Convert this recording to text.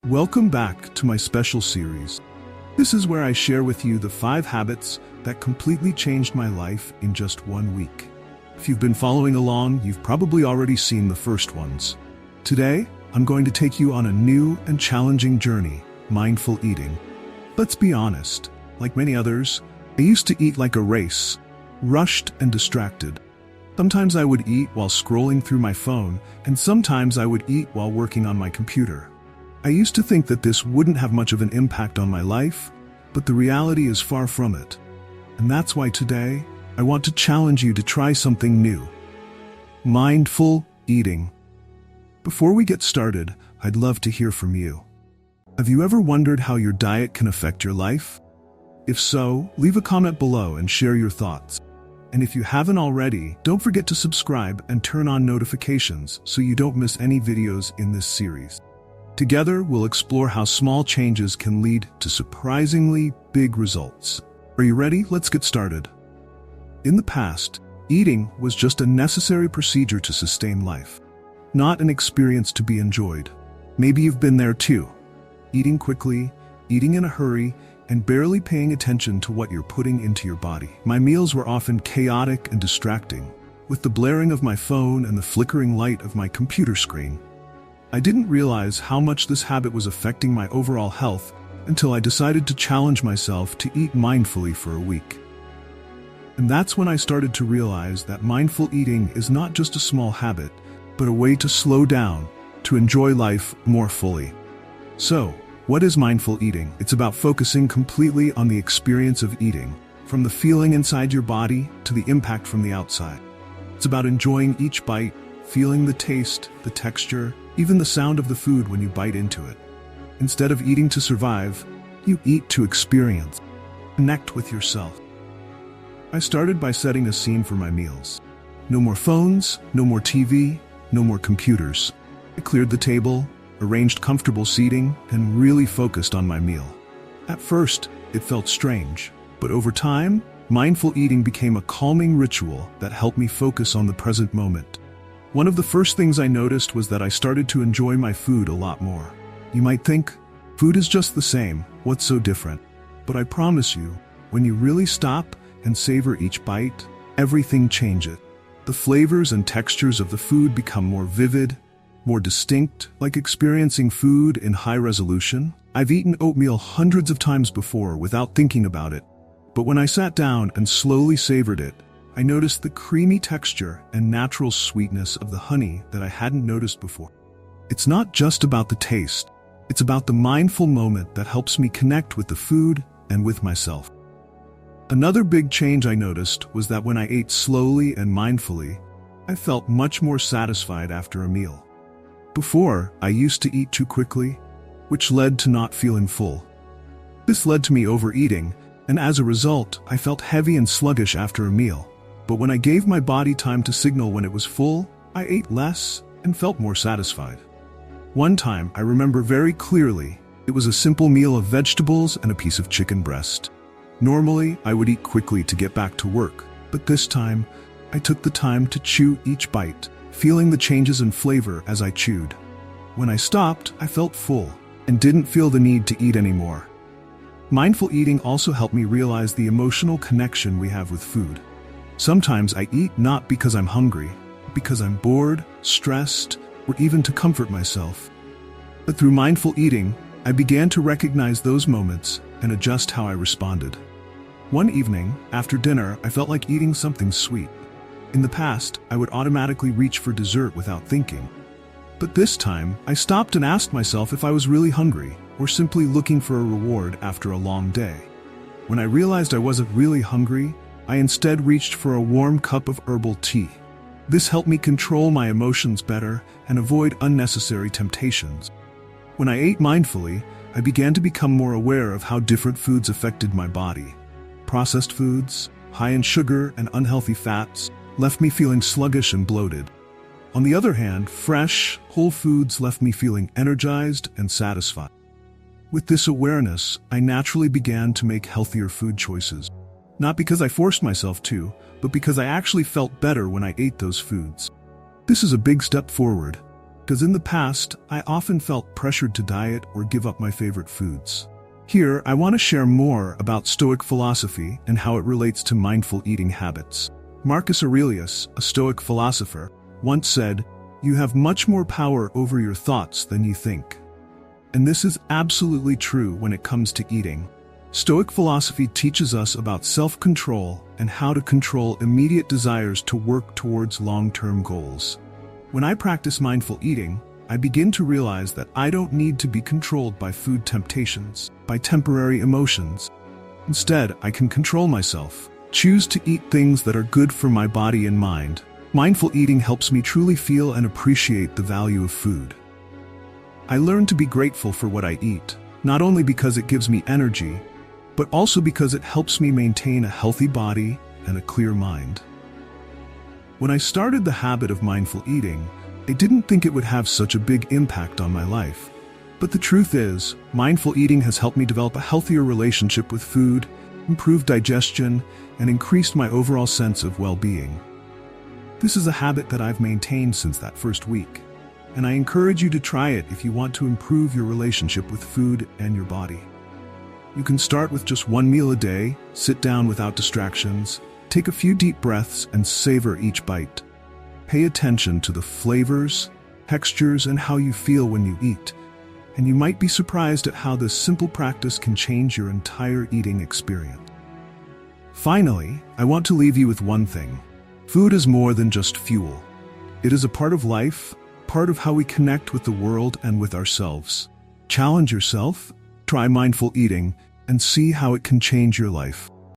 Welcome back to my special series. This is where I share with you the 5 habits that completely changed my life in just 1 week. If you've been following along, you've probably already seen the first ones. Today, I'm going to take you on a new and challenging journey, mindful eating. Let's be honest, like many others, I used to eat like a race, rushed and distracted. Sometimes I would eat while scrolling through my phone, and sometimes I would eat while working on my computer. I used to think that this wouldn't have much of an impact on my life, but the reality is far from it. And that's why today, I want to challenge you to try something new. Mindful eating. Before we get started, I'd love to hear from you. Have you ever wondered how your diet can affect your life? If so, leave a comment below and share your thoughts. And if you haven't already, don't forget to subscribe and turn on notifications so you don't miss any videos in this series. Together, we'll explore how small changes can lead to surprisingly big results. Are you ready? Let's get started. In the past, eating was just a necessary procedure to sustain life, not an experience to be enjoyed. Maybe you've been there too. Eating quickly, eating in a hurry, and barely paying attention to what you're putting into your body. My meals were often chaotic and distracting, with the blaring of my phone and the flickering light of my computer screen. I didn't realize how much this habit was affecting my overall health until I decided to challenge myself to eat mindfully for a week. And that's when I started to realize that mindful eating is not just a small habit, but a way to slow down, to enjoy life more fully. So, what is mindful eating? It's about focusing completely on the experience of eating, from the feeling inside your body to the impact from the outside. It's about enjoying each bite, feeling the taste, the texture, even the sound of the food when you bite into it. Instead of eating to survive, you eat to experience. Connect with yourself. I started by setting a scene for my meals. No more phones, no more TV, no more computers. I cleared the table, arranged comfortable seating, and really focused on my meal. At first, it felt strange, but over time, mindful eating became a calming ritual that helped me focus on the present moment. One of the first things I noticed was that I started to enjoy my food a lot more. You might think, food is just the same, what's so different? But I promise you, when you really stop and savor each bite, everything changes. The flavors and textures of the food become more vivid, more distinct, like experiencing food in high resolution. I've eaten oatmeal hundreds of times before without thinking about it, but when I sat down and slowly savored it, I noticed the creamy texture and natural sweetness of the honey that I hadn't noticed before. It's not just about the taste, it's about the mindful moment that helps me connect with the food and with myself. Another big change I noticed was that when I ate slowly and mindfully, I felt much more satisfied after a meal. Before, I used to eat too quickly, which led to not feeling full. This led to me overeating, and as a result, I felt heavy and sluggish after a meal. But when I gave my body time to signal when it was full, I ate less and felt more satisfied. One time, I remember very clearly, it was a simple meal of vegetables and a piece of chicken breast. Normally, I would eat quickly to get back to work, but this time, I took the time to chew each bite, feeling the changes in flavor as I chewed. When I stopped, I felt full and didn't feel the need to eat anymore. Mindful eating also helped me realize the emotional connection we have with food. Sometimes I eat not because I'm hungry, but because I'm bored, stressed, or even to comfort myself. But through mindful eating, I began to recognize those moments and adjust how I responded. One evening, after dinner, I felt like eating something sweet. In the past, I would automatically reach for dessert without thinking. But this time, I stopped and asked myself if I was really hungry, or simply looking for a reward after a long day. When I realized I wasn't really hungry, I instead reached for a warm cup of herbal tea. This helped me control my emotions better and avoid unnecessary temptations. When I ate mindfully, I began to become more aware of how different foods affected my body. Processed foods, high in sugar and unhealthy fats, left me feeling sluggish and bloated. On the other hand, fresh, whole foods left me feeling energized and satisfied. With this awareness, I naturally began to make healthier food choices. Not because I forced myself to, but because I actually felt better when I ate those foods. This is a big step forward. because in the past, I often felt pressured to diet or give up my favorite foods. Here, I want to share more about Stoic philosophy and how it relates to mindful eating habits. Marcus Aurelius, a Stoic philosopher, once said, "You have much more power over your thoughts than you think." And this is absolutely true when it comes to eating. Stoic philosophy teaches us about self-control and how to control immediate desires to work towards long-term goals. When I practice mindful eating, I begin to realize that I don't need to be controlled by food temptations, by temporary emotions. Instead, I can control myself, choose to eat things that are good for my body and mind. Mindful eating helps me truly feel and appreciate the value of food. I learn to be grateful for what I eat, not only because it gives me energy, but also because it helps me maintain a healthy body and a clear mind. When I started the habit of mindful eating, I didn't think it would have such a big impact on my life. But the truth is, mindful eating has helped me develop a healthier relationship with food, improved digestion, and increased my overall sense of well-being. This is a habit that I've maintained since that first week, and I encourage you to try it if you want to improve your relationship with food and your body. You can start with just one meal a day, sit down without distractions, take a few deep breaths, and savor each bite. Pay attention to the flavors, textures, and how you feel when you eat, and you might be surprised at how this simple practice can change your entire eating experience. Finally, I want to leave you with one thing. Food is more than just fuel. It is a part of life, part of how we connect with the world and with ourselves. Challenge yourself, try mindful eating, and see how it can change your life.